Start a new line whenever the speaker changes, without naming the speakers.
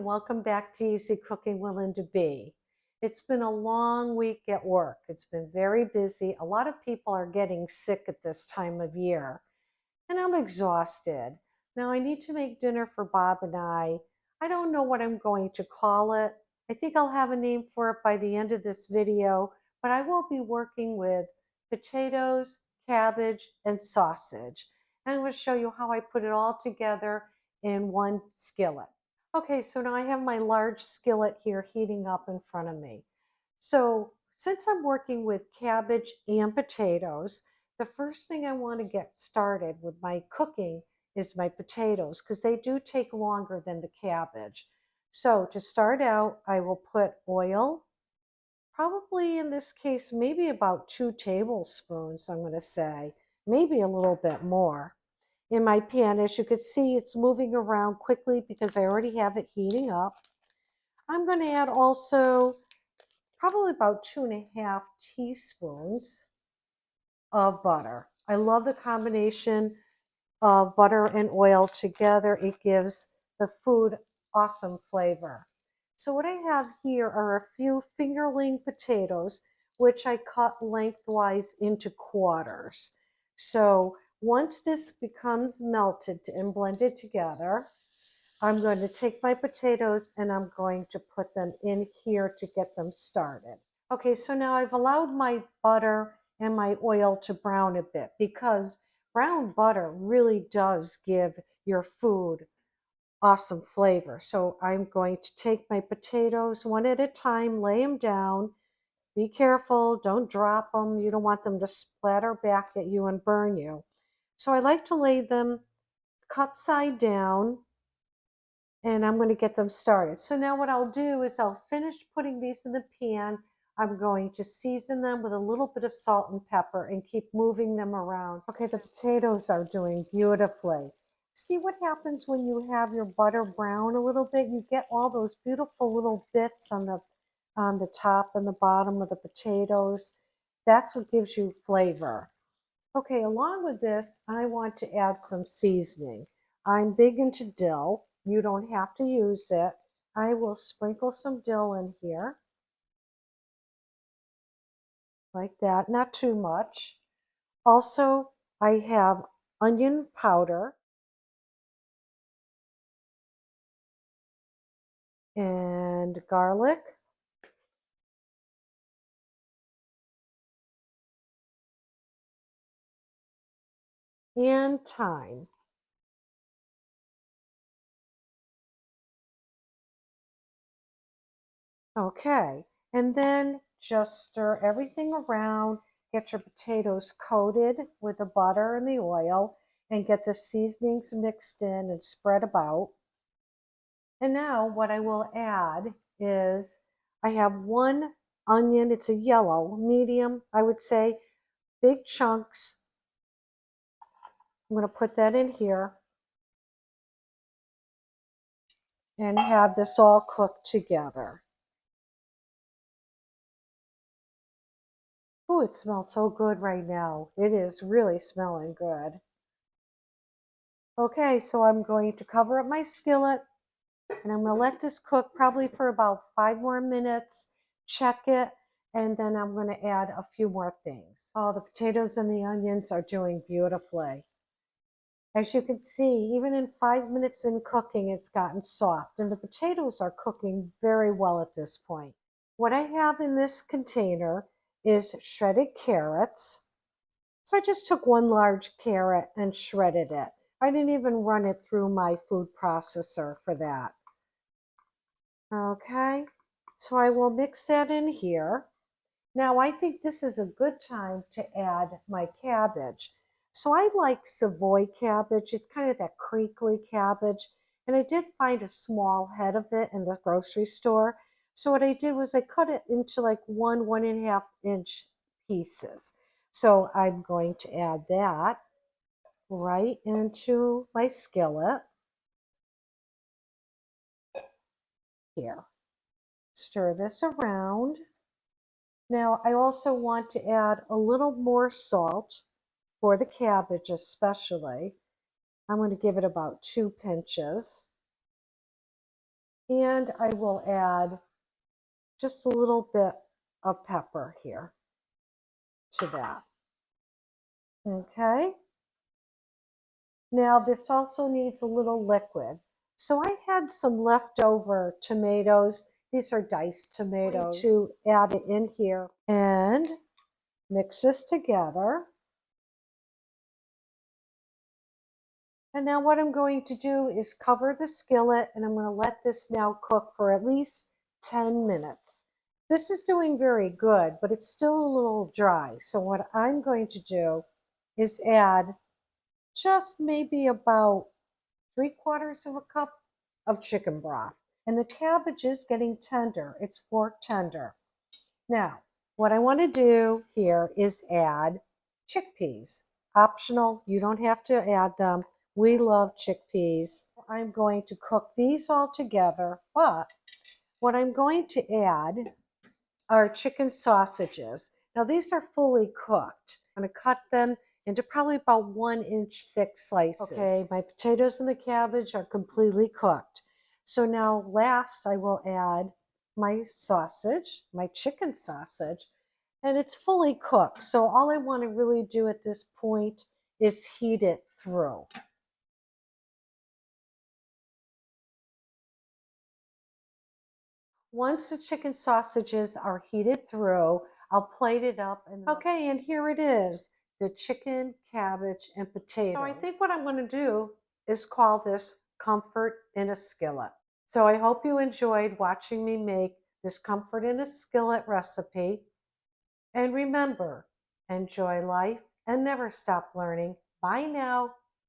and welcome back to Easy Cooking with Linda. It's been a long week at work. It's been very busy. A lot of people are getting sick at this time of year, and I'm exhausted. Now I need to make dinner for Bob and I. I don't know what I'm going to call it. I think I'll have a name for it by the end of this video, but I will be working with potatoes, cabbage, and sausage. And I'm going to show you how I put it all together in one skillet. Okay, so now I have my large skillet here heating up in front of me. So since I'm working with cabbage and potatoes, the first thing I want to get started with my cooking is my potatoes because they do take longer than the cabbage. So to start out, I will put oil, probably in this case, maybe about 2 tablespoons, I'm going to say, maybe a little bit more in my pan. As you can see, it's moving around quickly because I already have it heating up. I'm going to add also probably about 2.5 teaspoons of butter. I love the combination of butter and oil together. It gives the food awesome flavor. So what I have here are a few fingerling potatoes, which I cut lengthwise into quarters. So once this becomes melted and blended together, I'm going to take my potatoes and I'm going to put them in here to get them started. Okay, so now I've allowed my butter and my oil to brown a bit because brown butter really does give your food awesome flavor. So I'm going to take my potatoes one at a time, lay them down. Be careful, don't drop them. You don't want them to splatter back at you and burn you. So I like to lay them cup side down and I'm going to get them started. So now what I'll do is I'll finish putting these in the pan. I'm going to season them with a little bit of salt and pepper and keep moving them around. Okay, the potatoes are doing beautifully. See what happens when you have your butter brown a little bit? You get all those beautiful little bits on the top and the bottom of the potatoes. That's what gives you flavor. Okay, along with this, I want to add some seasoning. I'm big into dill. You don't have to use it. I will sprinkle some dill in here, like that, not too much. Also, I have onion powder and garlic. And thyme. Okay, and then just stir everything around, get your potatoes coated with the butter and the oil, and get the seasonings mixed in and spread about. And now what I will add is I have one onion, it's a yellow, medium, I would say, big chunks. I'm going to put that in here and have this all cooked together. Oh, it smells so good right now. It is really smelling good. Okay, so I'm going to cover up my skillet and I'm going to let this cook probably for about 5 more minutes, check it, and then I'm going to add a few more things. Oh, the potatoes and the onions are doing beautifully. As you can see, even in 5 minutes in cooking, it's gotten soft, and the potatoes are cooking very well at this point. What I have in this container is shredded carrots. So I just took one large carrot and shredded it. I didn't even run it through my food processor for that. Okay, so I will mix that in here. Now I think this is a good time to add my cabbage. So I like Savoy cabbage. It's kind of that crinkly cabbage. And I did find a small head of it in the grocery store. So what I did was I cut it into like 1.5 inch pieces. So I'm going to add that right into my skillet here. Stir this around. Now I also want to add a little more salt for the cabbage especially. I'm going to give it about 2 pinches. And I will add just a little bit of pepper here to that. Okay. Now this also needs a little liquid. So I had some leftover tomatoes. These are diced tomatoes. To add it in here and mix this together. And now what I'm going to do is cover the skillet, and I'm going to let this now cook for at least 10 minutes. This is doing very good, but it's still a little dry. So what I'm going to do is add just maybe about 3/4 of a cup of chicken broth. And the cabbage is getting tender. It's fork tender. Now, what I want to do here is add chickpeas. Optional, you don't have to add them. We love chickpeas. I'm going to cook these all together, but what I'm going to add are chicken sausages. Now these are fully cooked. I'm going to cut them into probably about 1-inch thick slices. Okay, my potatoes and the cabbage are completely cooked. So now last I will add my sausage, my chicken sausage, and it's fully cooked. So all I want to really do at this point is heat it through. Once the chicken sausages are heated through, I'll plate it up. And okay, and here it is, the chicken, cabbage, and potato. So I think what I'm going to do is call this comfort in a skillet. So I hope you enjoyed watching me make this comfort in a skillet recipe. And remember, enjoy life and never stop learning. Bye now.